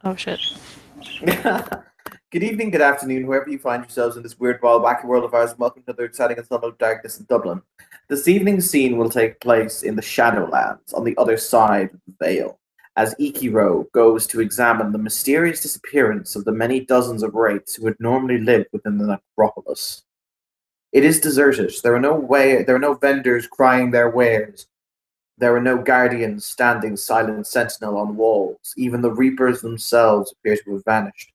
Oh shit. Good evening, good afternoon, wherever you find yourselves in this weird, wild, wacky world of ours. Welcome to another exciting installment of Darkness in Dublin. This evening's scene will take place in the Shadowlands, on the other side of the Veil, as Ikiro goes to examine the mysterious disappearance of the many dozens of wraiths who would normally live within the necropolis. It is deserted. There are no vendors crying their wares. There are no guardians standing silent sentinel on walls. Even the reapers themselves appear to have vanished.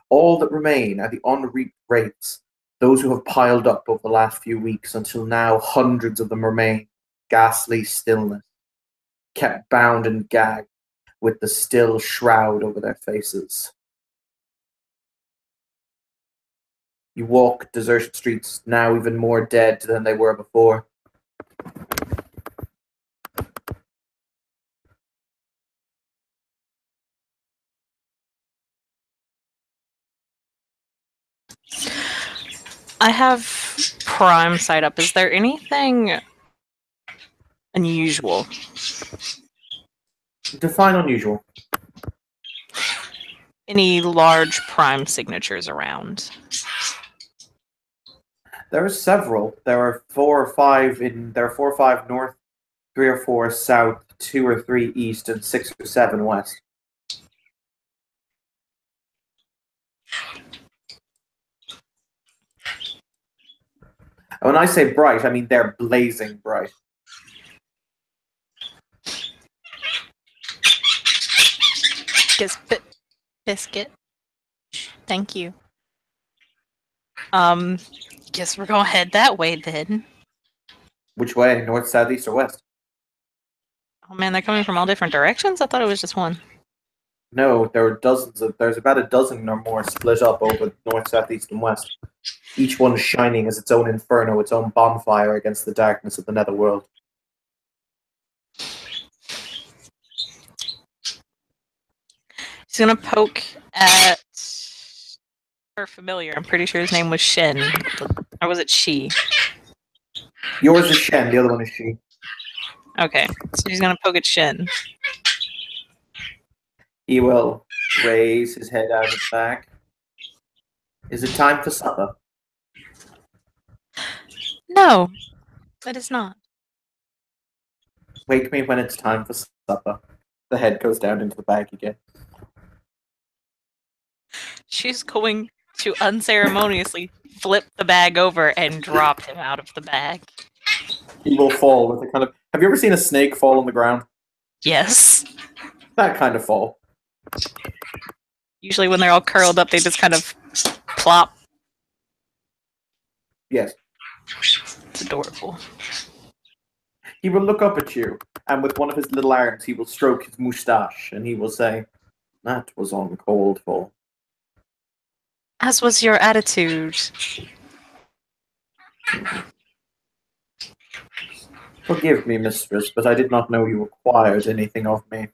All that remain are the unreaped wraiths, those who have piled up over the last few weeks until now hundreds of them remain, ghastly stillness, kept bound and gagged with the still shroud over their faces. You walk deserted streets, now even more dead than they were before. I have Prime side up. Is there anything unusual? Define unusual. Any large Prime signatures around? There are several. There are four or five north, three or four south, two or three east, and six or seven west. When I say bright, I mean they're blazing bright. Biscuit. Thank you. Guess we're gonna head that way then. Which way? North, south, east, or west? Oh man, they're coming from all different directions? I thought it was just one. No, there's about a dozen or more split up over north, south, east, and west. Each one shining as its own inferno, its own bonfire against the darkness of the netherworld. He's gonna poke at her familiar. I'm pretty sure his name was Shen. Or was it she? Yours is Shen, the other one is she. Okay, so he's gonna poke at Shen. He will raise his head out of the back. Is it time for supper? No, it is not. Wake me when it's time for supper. The head goes down into the bag again. She's going to unceremoniously flip the bag over and drop him out of the bag. He will fall with a kind of... Have you ever seen a snake fall on the ground? Yes. That kind of fall. Usually when they're all curled up, they just kind of plop. Yes. It's adorable. He will look up at you, and with one of his little arms, he will stroke his moustache, and he will say, "That was uncalled for." As was your attitude. Forgive me, mistress, but I did not know you required anything of me.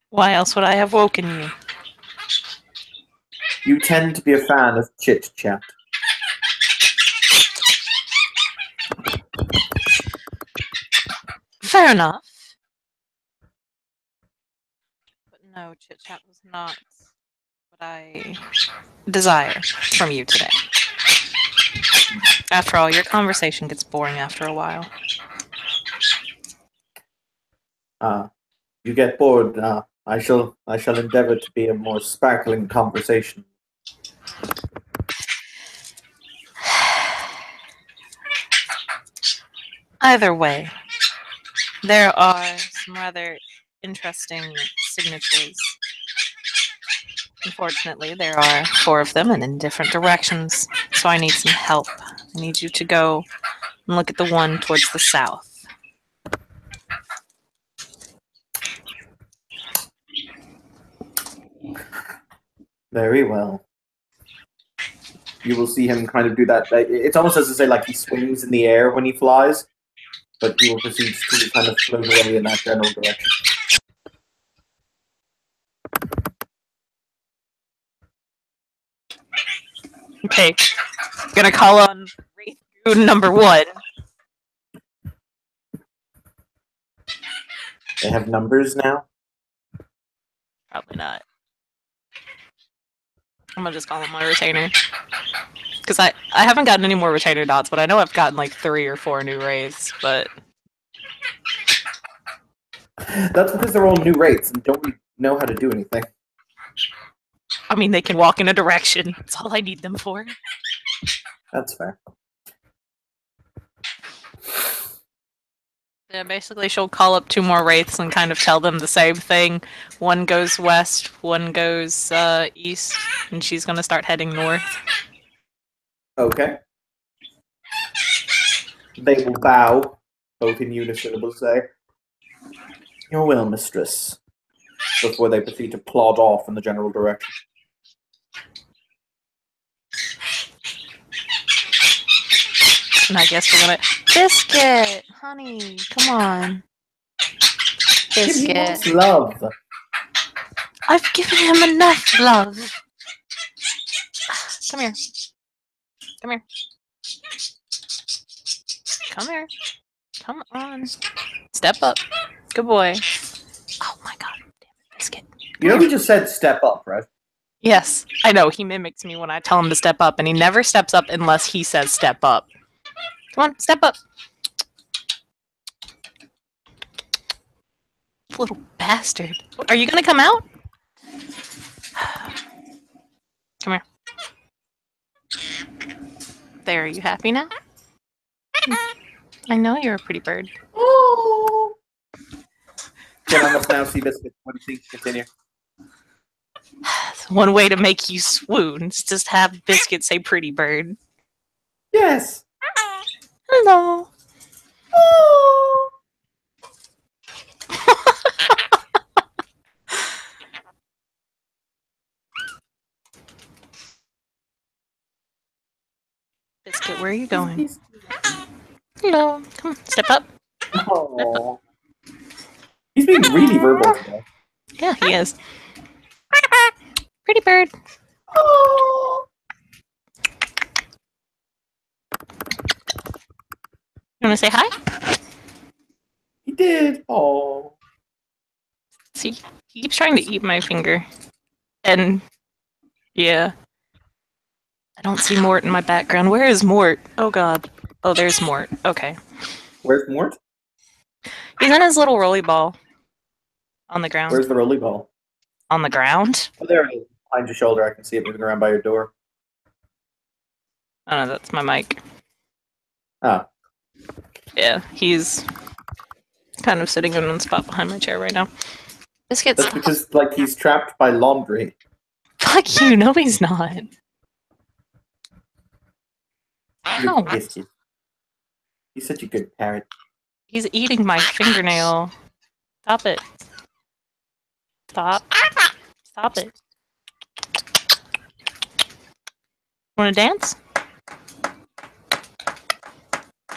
Why else would I have woken you? You tend to be a fan of chit-chat. Fair enough. But no, chit-chat was not what I desire from you today. After all, your conversation gets boring after a while. You get bored. I shall endeavor to be a more sparkling conversation. Either way, there are some rather interesting signatures. Unfortunately, there are 4 of them and in different directions, so I need some help. I need you to go and look at the one towards the south. Very well. You will see him kind of do that. It's almost as to say, like he swings in the air when he flies, but he will proceed to kind of float away in that general direction. Okay, I'm gonna call on Wraith Goon number 1. They have numbers now? Probably not. I'm gonna just call him my retainer. Because I haven't gotten any more retainer dots, but I know I've gotten like 3 or 4 new wraiths, but... That's because they're all new rates and don't really know how to do anything. I mean, they can walk in a direction. That's all I need them for. That's fair. Yeah, basically she'll call up 2 more wraiths and kind of tell them the same thing. One goes west, one goes east, and she's gonna start heading north. Okay. They will bow, both in unison, and will say, "Your will, mistress," before they proceed to plod off in the general direction. And I guess we're gonna... Biscuit! Honey, come on. He Biscuit. wants love. I've given him enough love. Come here. Come here. Come here. Come on. Step up. Good boy. Oh my god. Damn it, Biscuit. You know he just said step up, right? Yes, I know. He mimics me when I tell him to step up, and he never steps up unless he says step up. Come on, step up. Little bastard. Are you gonna come out? Come here. There, are you happy now? I know you're a pretty bird. Oh. Then I must now see Biscuit. What do you think? Continue. One way to make you swoon is just have Biscuit say pretty bird. Yes. Hello. Oh. Biscuit, where are you going? Hello. Come on, step up. Oh. He's being really verbal today. Yeah, he is. Pretty bird. Oh. You want to say hi? He did. Oh. See, he keeps trying to eat my finger. And, yeah. I don't see Mort in my background. Where is Mort? Oh god. Oh, there's Mort. Okay. Where's Mort? He's in his little rolly ball. On the ground. Where's the rolly ball? On the ground? Oh, there it is. Behind your shoulder. I can see it moving around by your door. Oh no, that's my mic. Ah. Yeah, he's kind of sitting in one spot behind my chair right now. Biscuits. That's because, like, he's trapped by laundry. Fuck you, no he's not. Ow. Biscuit. He's such a good parrot. He's eating my fingernail. Stop it. Stop. Stop it. Wanna dance?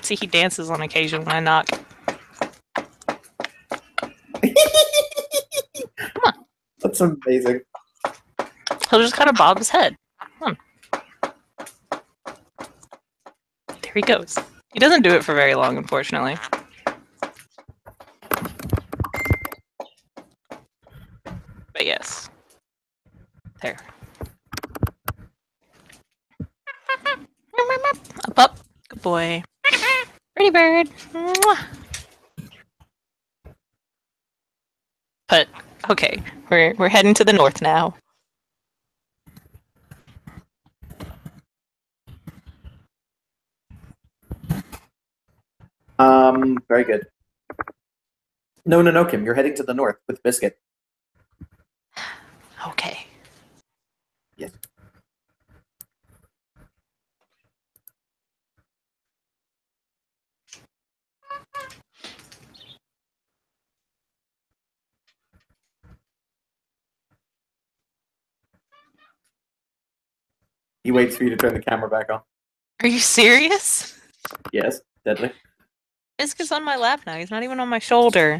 See, he dances on occasion when I knock. Come on. That's amazing. He'll just kind of bob his head. Come on. There he goes. He doesn't do it for very long, unfortunately. But yes. There. Up, up. Good boy. Pretty bird. Mwah. But okay, we're heading to the north now. Very good. No, Kim. You're heading to the north with Biscuit. Okay. Yes. He waits for you to turn the camera back on. Are you serious? Yes, deadly. Biscuit's on my lap now. He's not even on my shoulder.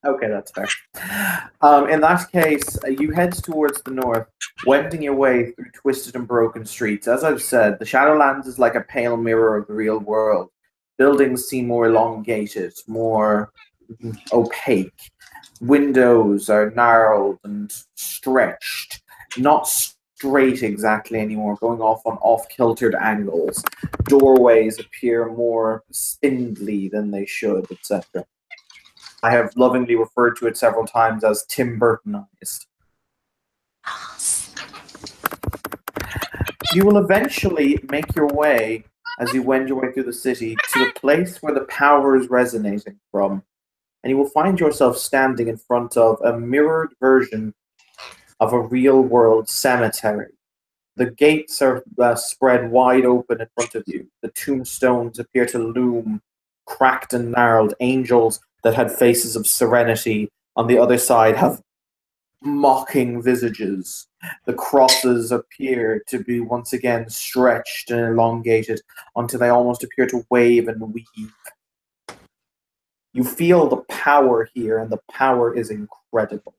Okay, that's fair. In that case, you head towards the north, wending your way through twisted and broken streets. As I've said, the Shadowlands is like a pale mirror of the real world. Buildings seem more elongated, more opaque. Windows are gnarled and stretched. not straight exactly anymore, going off on off-kiltered angles. Doorways appear more spindly than they should, etc. I have lovingly referred to it several times as Tim Burtonized. You will eventually make your way, as you wend your way through the city, to the place where the power is resonating from, and you will find yourself standing in front of a mirrored version of a real-world cemetery. The gates are spread wide open in front of you. The tombstones appear to loom, cracked and gnarled. Angels that had faces of serenity on the other side have mocking visages. The crosses appear to be once again stretched and elongated until they almost appear to wave and weave. You feel the power here, and the power is incredible.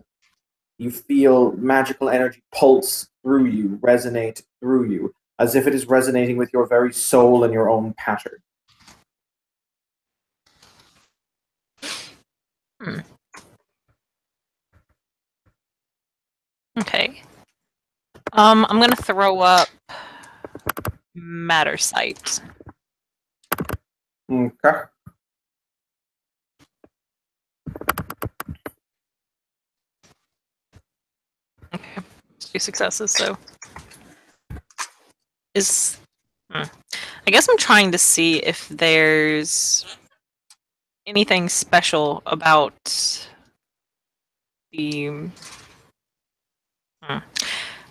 You feel magical energy pulse through you, resonate through you, as if it is resonating with your very soul and your own pattern. Okay. I'm gonna throw up Matter Sight. Okay. Okay. 2 successes, so is I guess I'm trying to see if there's anything special about the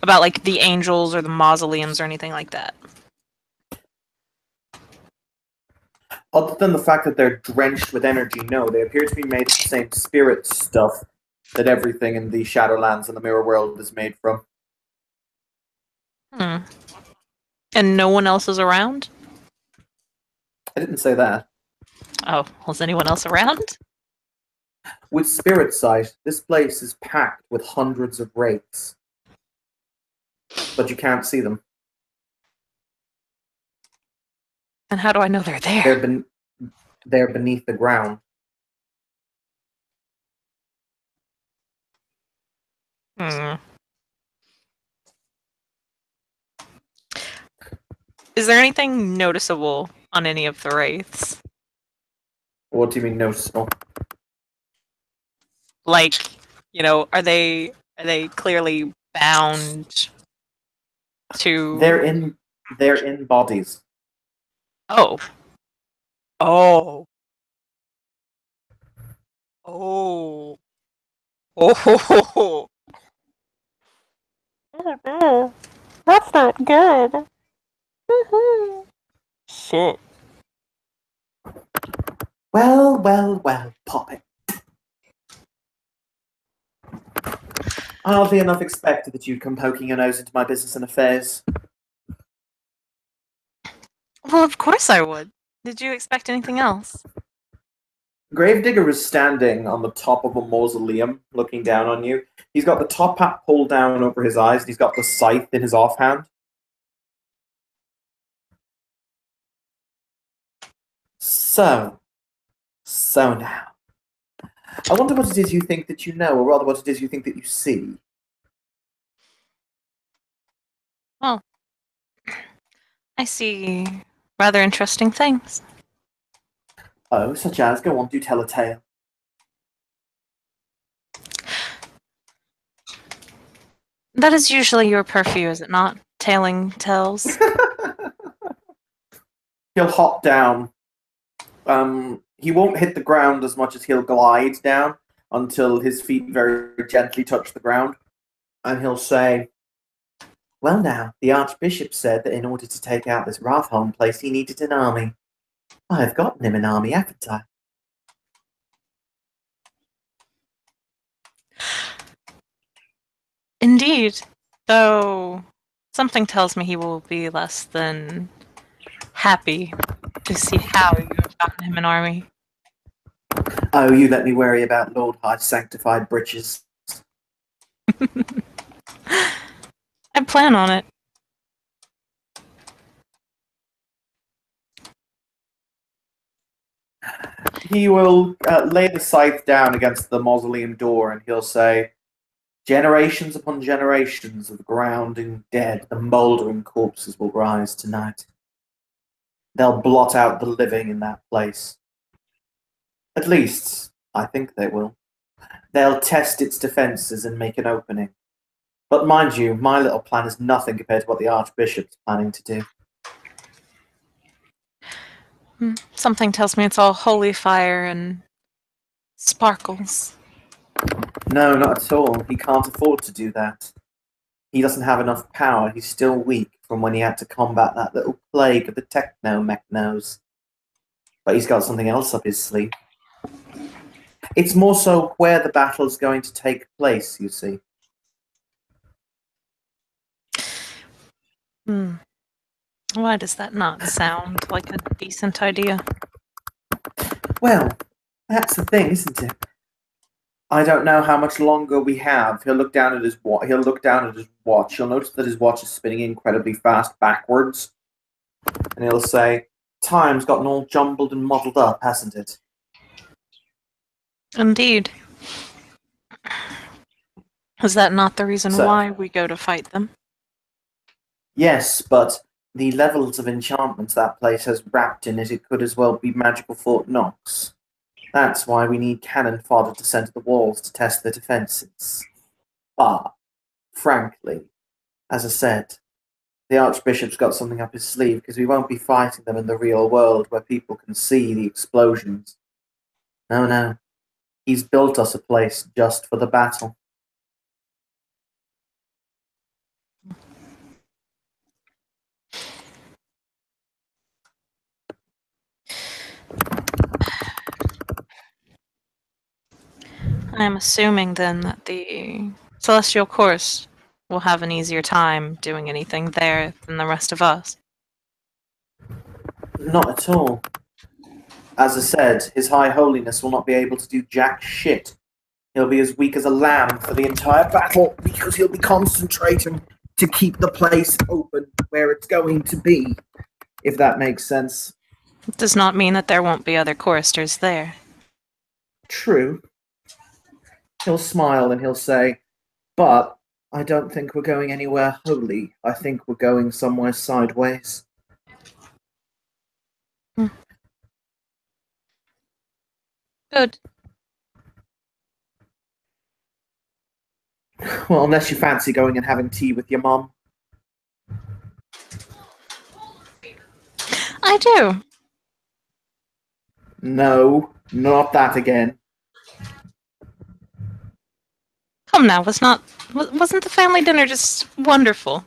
about like the angels or the mausoleums or anything like that. Other than the fact that they're drenched with energy, no, they appear to be made of the same spirit stuff that everything in the Shadowlands and the Mirror World is made from. And no one else is around? I didn't say that. Oh, was anyone else around? With Spirit Sight, this place is packed with hundreds of wraiths. But you can't see them. And how do I know they're there? They're beneath the ground. Is there anything noticeable on any of the wraiths? What do you mean noticeable? Like, are they clearly bound to? They're in bodies. Oh. Oh. Oh. Oh. Oh no. That's not good. Shit. Well, Poppet. I hardly enough expected that you'd come poking your nose into my business and affairs. Well, of course I would. Did you expect anything else? Gravedigger is standing on the top of a mausoleum, looking down on you. He's got the top hat pulled down over his eyes, and he's got the scythe in his offhand. So now. I wonder what it is you think that you know, or rather what it is you think that you see. Well, I see rather interesting things. Oh, such as? Go on, do tell a tale. That is usually your purview, is it not? Tailing tales. He'll hop down. He won't hit the ground as much as he'll glide down until his feet very gently touch the ground. And he'll say, well now, the Archbishop said that in order to take out this Ratholm place he needed an army. I have gotten him an army, haven't I? Indeed. Though something tells me he will be less than happy to see how you have gotten him an army. Oh, you let me worry about Lord High's sanctified breeches. I plan on it. He will lay the scythe down against the mausoleum door and he'll say, Generations upon generations of grounding dead, the mouldering corpses will rise tonight. They'll blot out the living in that place. At least, I think they will. They'll test its defenses and make an opening. But mind you, my little plan is nothing compared to what the Archbishop's planning to do. Something tells me it's all holy fire and sparkles. No, not at all. He can't afford to do that. He doesn't have enough power. He's still weak from when he had to combat that little plague of the Techno-Mechnos. But he's got something else up his sleeve. It's more so where the battle's going to take place, you see. Why does that not sound like a decent idea? Well, that's the thing, isn't it? I don't know how much longer we have. He'll look down at his watch. He'll notice that his watch is spinning incredibly fast backwards, and he'll say, "Time's gotten all jumbled and muddled up, hasn't it?" Indeed. Is that not the reason why we go to fight them? Yes, but the levels of enchantments that place has wrapped in it could as well be magical Fort Knox. That's why we need cannon fodder to send to the walls to test the defenses. But, frankly, as I said, the Archbishop's got something up his sleeve because we won't be fighting them in the real world where people can see the explosions. No. He's built us a place just for the battle. I'm assuming then that the Celestial Course will have an easier time doing anything there than the rest of us. Not at all. As I said, His High Holiness will not be able to do jack shit. He'll be as weak as a lamb for the entire battle because he'll be concentrating to keep the place open where it's going to be, if that makes sense. It does not mean that there won't be other choristers there. True. He'll smile and he'll say, "But I don't think we're going anywhere holy. I think we're going somewhere sideways." Good. Well, unless you fancy going and having tea with your mum. I do. No, not that again. Come now, wasn't the family dinner just wonderful?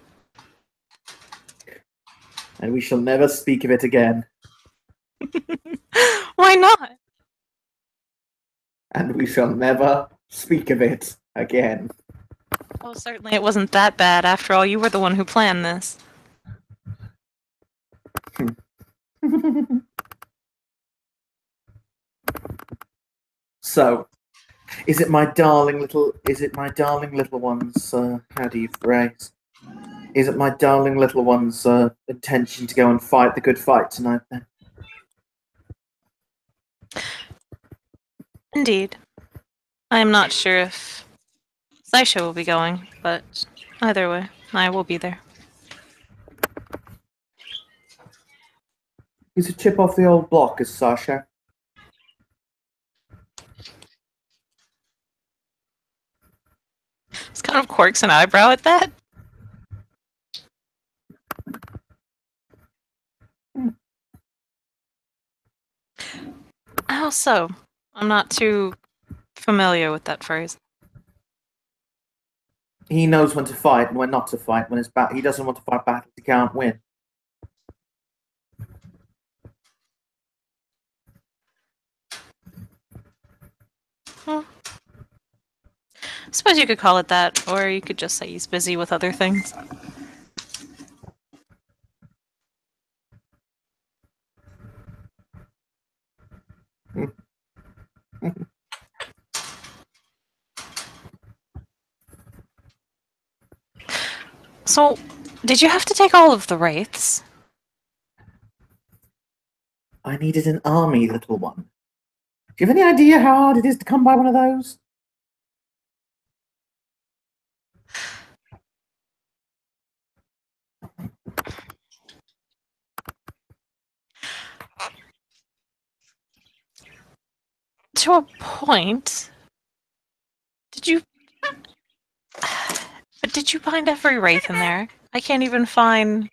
And we shall never speak of it again. Why not? And we shall never speak of it again. Oh, certainly it wasn't that bad. After all, you were the one who planned this. So, is it my darling little one's, how do you phrase? Is it my darling little one's intention to go and fight the good fight tonight then? Indeed. I am not sure if Zaisha will be going, but either way, I will be there. He's a chip off the old block, is Sasha. It's kind of quirks an eyebrow at that. How so? I'm not too familiar with that phrase. He knows when to fight and when not to fight. When it's he doesn't want to fight battles he can't win. I suppose you could call it that, or you could just say he's busy with other things. So, did you have to take all of the wraiths? I needed an army, little one. Do you have any idea how hard it is to come by one of those? To a point. But did you find every wraith in there? I can't even find,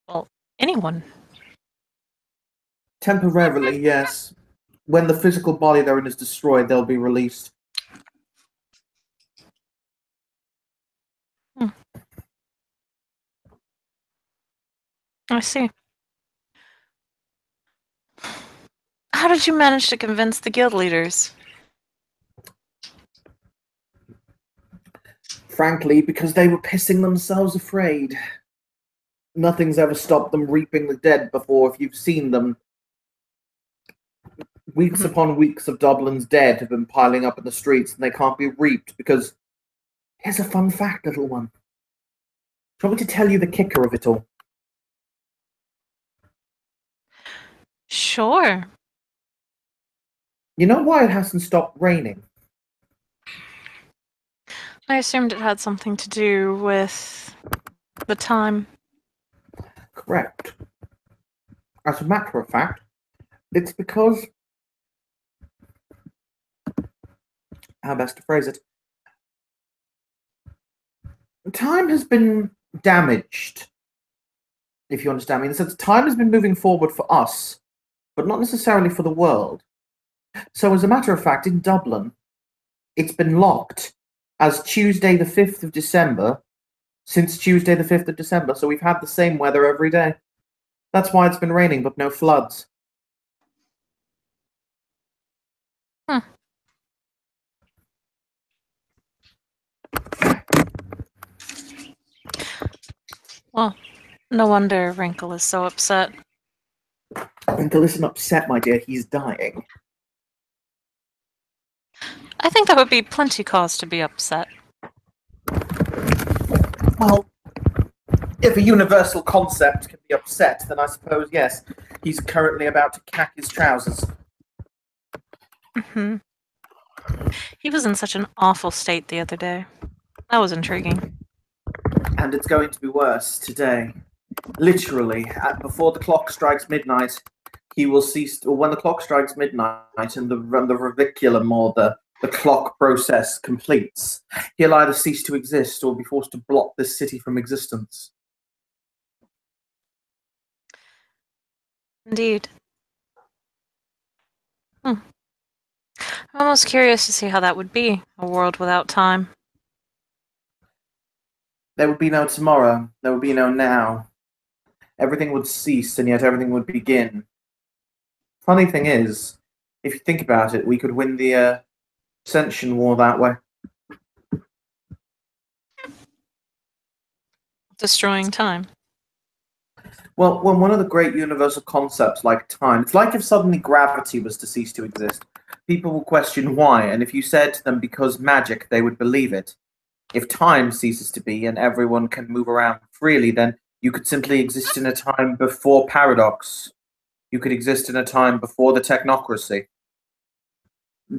well, anyone. Temporarily, yes. When the physical body they're in is destroyed, they'll be released. I see. How did you manage to convince the guild leaders? Frankly, because they were pissing themselves afraid. Nothing's ever stopped them reaping the dead before. If you've seen them, weeks upon weeks of Dublin's dead have been piling up in the streets, and they can't be reaped because... Here's a fun fact, little one. Do you want me to tell you the kicker of it all? Sure. You know why it hasn't stopped raining? I assumed it had something to do with the time. Correct. As a matter of fact, it's because... How best to phrase it? Time has been damaged, if you understand me. In the sense, time has been moving forward for us, but not necessarily for the world. So, as a matter of fact, in Dublin, it's been locked as Tuesday the 5th of December since Tuesday the 5th of December. So we've had the same weather every day. That's why it's been raining, but no floods. Hmm. Well, no wonder Wrinkle is so upset. Wrinkle isn't upset, my dear. He's dying. I think that would be plenty cause to be upset. Well, if a universal concept can be upset, then I suppose, yes, he's currently about to cack his trousers. Mm-hmm. He was in such an awful state the other day. That was intriguing. And it's going to be worse today. Literally, before the clock strikes midnight, he will cease. Or when the clock strikes midnight and the reviculum or the clock process completes, he'll either cease to exist or be forced to blot this city from existence. Indeed. I'm almost curious to see how that would be, a world without time. There would be no tomorrow. There would be no now. Everything would cease, and yet everything would begin. Funny thing is, if you think about it, we could win the Ascension War that way. Destroying time. Well, when one of the great universal concepts like time, it's like if suddenly gravity was to cease to exist. People will question why, and if you said to them because magic, they would believe it. If time ceases to be and everyone can move around freely, then you could simply exist in a time before paradox. You could exist in a time before the technocracy.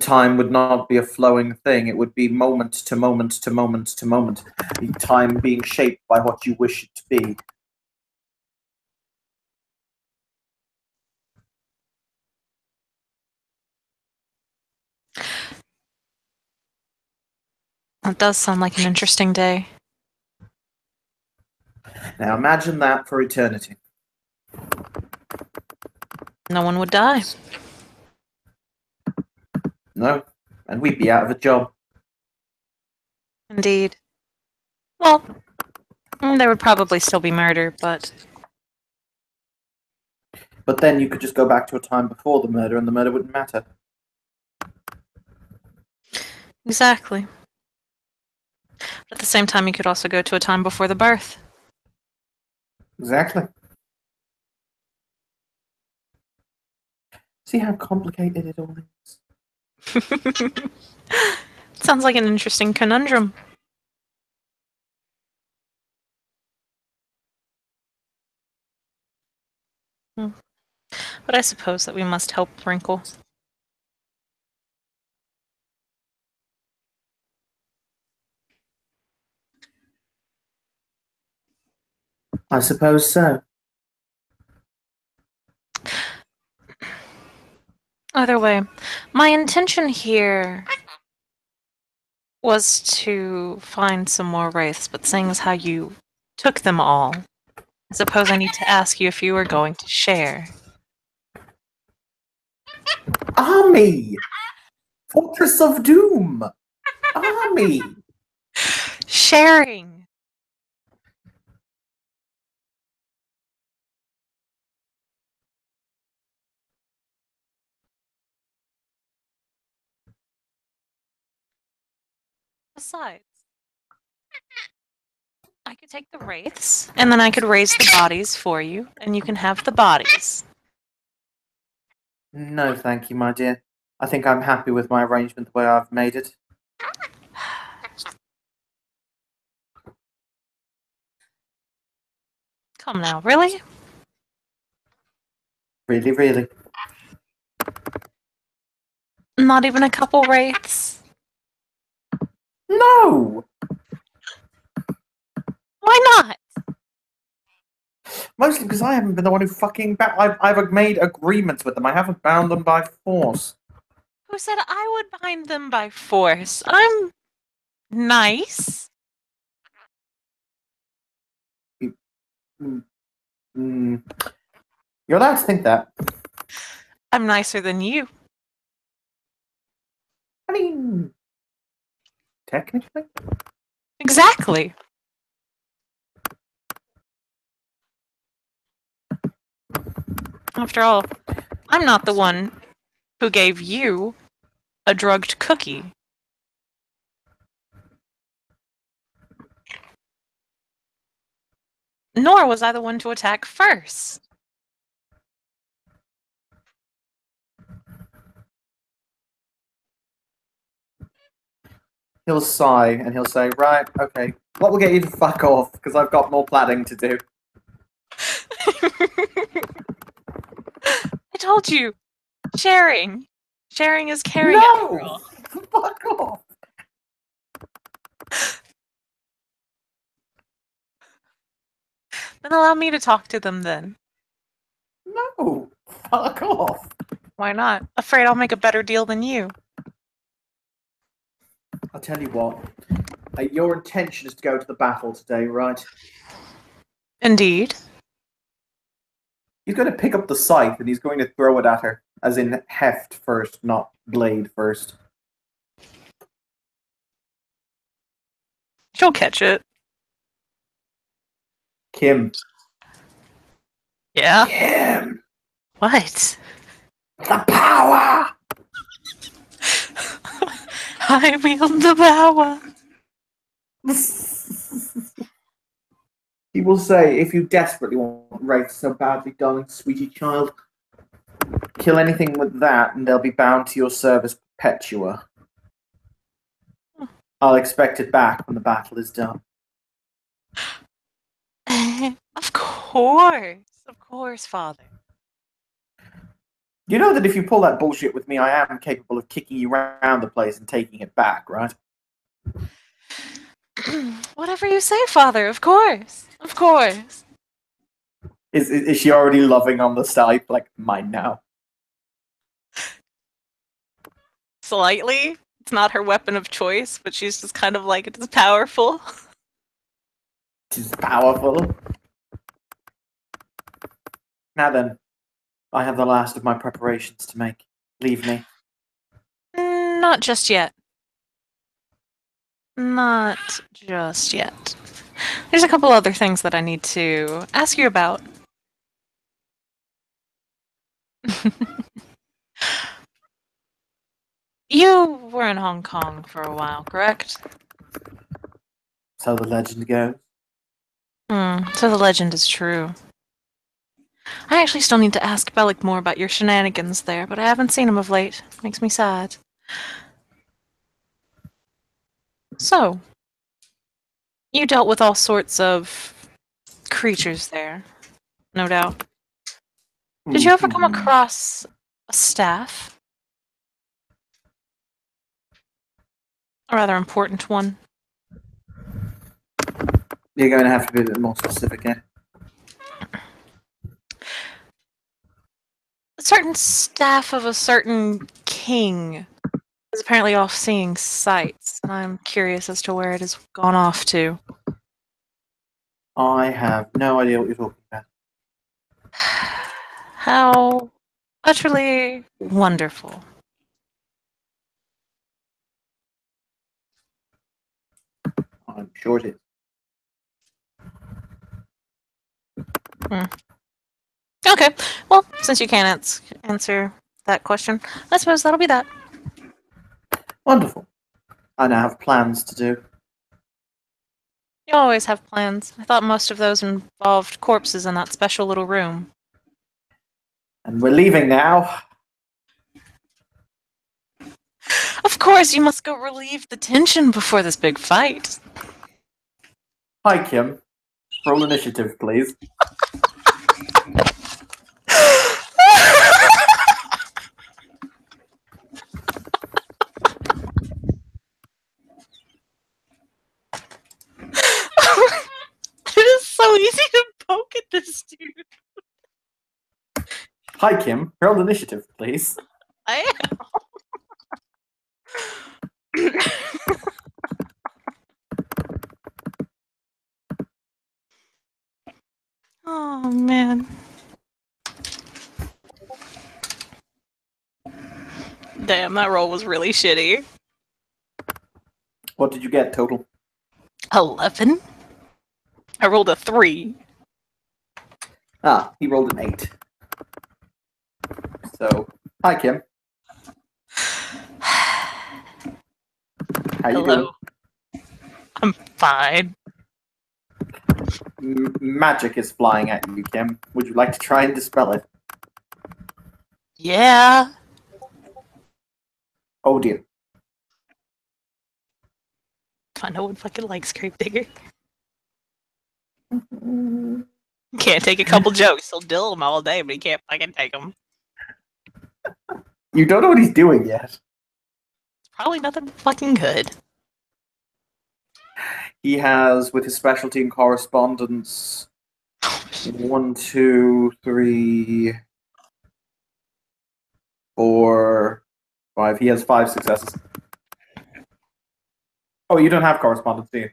Time would not be a flowing thing. It would be moment to moment to moment to moment. The time being shaped by what you wish it to be. That does sound like an interesting day. Now imagine that for eternity. No one would die. No, and we'd be out of a job. Indeed. Well, there would probably still be murder, but... But then you could just go back to a time before the murder and the murder wouldn't matter. Exactly. But at the same time, you could also go to a time before the birth. Exactly. See how complicated it all is? Sounds like an interesting conundrum. But I suppose that we must help Wrinkle. I suppose so. Either way, my intention here was to find some more wraiths, but seeing as how you took them all, I suppose I need to ask you if you were going to share. Army! Fortress of Doom! Army! Sharing! Besides, I could take the wraiths, and then I could raise the bodies for you, and you can have the bodies. No, thank you, my dear. I think I'm happy with my arrangement the way I've made it. Come now, really? Really, really. Not even a couple wraiths? No! Why not? Mostly because I haven't been the one who fucking... I've made agreements with them. I haven't bound them by force. Who said I would bind them by force? I'm nice. Mm. You're allowed to think that. I'm nicer than you. I mean... Technically? Exactly. After all, I'm not the one who gave you a drugged cookie. Nor was I the one to attack first. He'll sigh and he'll say, right, okay, what will get you to fuck off? Because I've got more planning to do. I told you. Sharing. Sharing is caring. No! Fuck off! Then allow me to talk to them then. No! Fuck off! Why not? Afraid I'll make a better deal than you. I'll tell you what. Your intention is to go to the battle today, right? Indeed. He's going to pick up the scythe and he's going to throw it at her. As in heft first, not blade first. She'll catch it. Kim. Yeah? Kim! What? The power! I wield the power. He will say, if you desperately want Wraith so badly, darling, sweetie child, kill anything with that and they'll be bound to your service Perpetua. I'll expect it back when the battle is done. Of course, Father. You know that if you pull that bullshit with me, I am capable of kicking you around the place and taking it back, right? Whatever you say, Father, of course. Of course. Is she already loving on the scythe? Like, mine now. Slightly. It's not her weapon of choice, but she's just kind of like, it's powerful. She's powerful. Now then, I have the last of my preparations to make. Leave me. Not just yet. Not just yet. There's a couple other things that I need to ask you about. You were in Hong Kong for a while, correct? So the legend goes. So the legend is true. I actually still need to ask Bellic more about your shenanigans there, but I haven't seen him of late. Makes me sad. So, you dealt with all sorts of creatures there, no doubt. Did you ever come across a staff? A rather important one. You're going to have to be a bit more specific here. certain staff of a certain king is apparently off seeing sights, and I'm curious as to where it has gone off to. I have no idea what you're talking about. How utterly wonderful. I'm sure it is. Okay, well, since you can't answer that question, I suppose that'll be that. Wonderful. I now have plans to do. You always have plans. I thought most of those involved corpses in that special little room. And we're leaving now. Of course, you must go relieve the tension before this big fight. Hi, Kim. Roll initiative, please. It is so easy to poke at this dude. Hi, Kim. Roll initiative, please. I am. Oh, man. Damn, that roll was really shitty. What did you get total? 11? I rolled a 3. Ah, he rolled an 8. So, hi, Kim. How you Hello. doing? I'm fine. Magic is flying at you, Kim. Would you like to try and dispel it? Yeah. Oh, dear. I know one fucking likes Gravedigger. Can't take a couple jokes. He'll dill them all day, but he can't fucking take them. You don't know what he's doing yet. It's probably nothing fucking good. He has, with his specialty in correspondence, 1, 2, 3, 4, 5. He has 5 successes. Oh, you don't have correspondence, do you?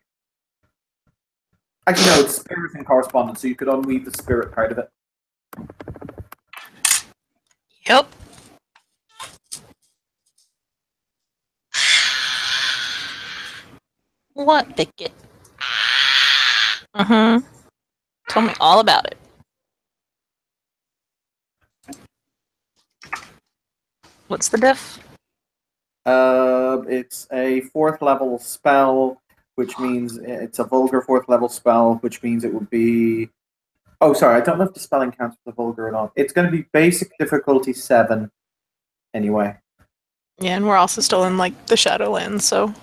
Actually, no, it's spirit and correspondence, so you could unweave the spirit part of it. Yep. What, Bicket? Tell me all about it. What's the diff? It's a 4th level spell, which means it's a vulgar 4th level spell, which means it would be... Oh, sorry, I don't know if the spelling counts for the vulgar or not. It's going to be basic difficulty 7, anyway. Yeah, and we're also still in, like, the Shadowlands, so...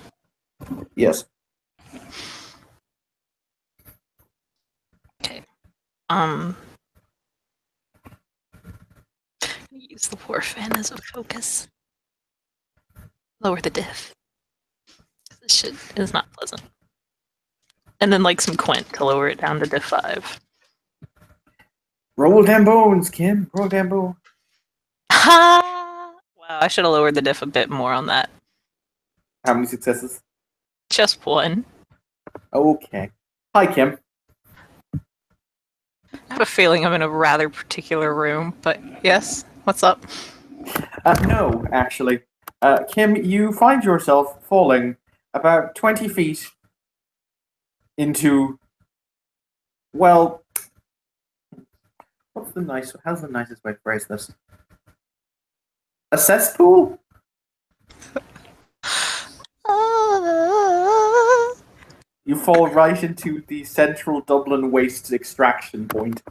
Yes. Okay. Use the poor fan as a focus. Lower the diff. This shit is not pleasant. And then, like, some Quint to lower it down to diff 5. Roll them bones, Kim. Roll them bones. Ha! Wow, I should have lowered the diff a bit more on that. How many successes? Just 1. Okay. Hi, Kim. I have a feeling I'm in a rather particular room, but yes, what's up? No, actually. Kim, you find yourself falling about 20 feet into, well, how's the nicest way to phrase this? A cesspool? You fall right into the central Dublin waste extraction point.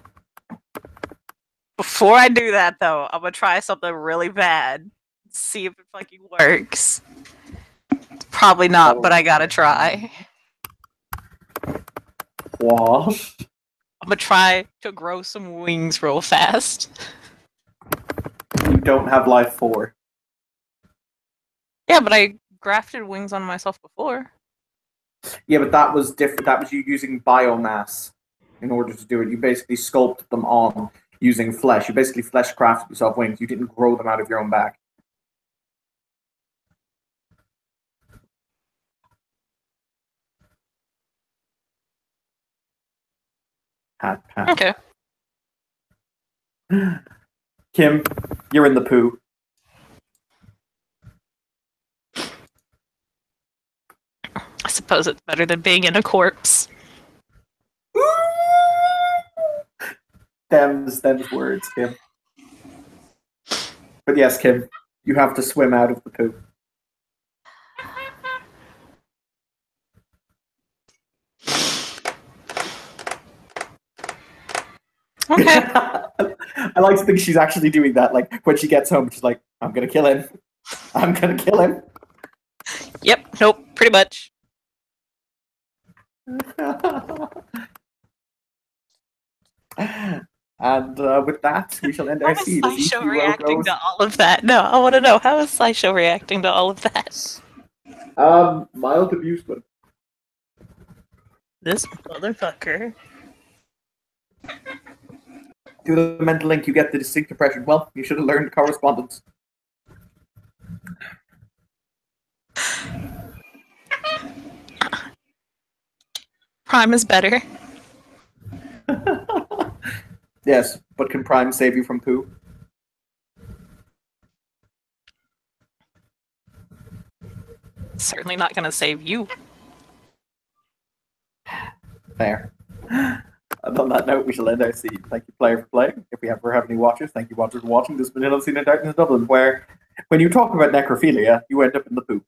Before I do that, though, I'm gonna try something really bad. See if it fucking works. Probably not, but I gotta try. What? I'm gonna try to grow some wings real fast. You don't have life 4. Yeah, but I grafted wings on myself before. Yeah, but that was different. That was you using biomass in order to do it. You basically sculpted them on. using flesh. You basically flesh crafted yourself wings. You didn't grow them out of your own back. Pat, pat. Okay. Kim, you're in the poo. I suppose it's better than being in a corpse. Them's words, Kim. But yes, Kim, you have to swim out of the poo. Okay. I like to think she's actually doing that. Like when she gets home, she's like, "I'm gonna kill him. I'm gonna kill him." Yep. Nope. Pretty much. And with that, we shall end our How is scene. SciShow reacting to all of that? No, I want to know, how is SciShow reacting to all of that? Mild amusement. This motherfucker. Through the mental link, you get the distinct impression. Well, you should have learned correspondence. Prime is better. Yes, but can Prime save you from poo? Certainly not going to save you. Fair. And on that note, we shall end our scene. Thank you, player, for playing. If we ever have any watchers, thank you, watchers, for watching. This has been Another Scene in Darkness Dublin, where when you talk about necrophilia, you end up in the poo.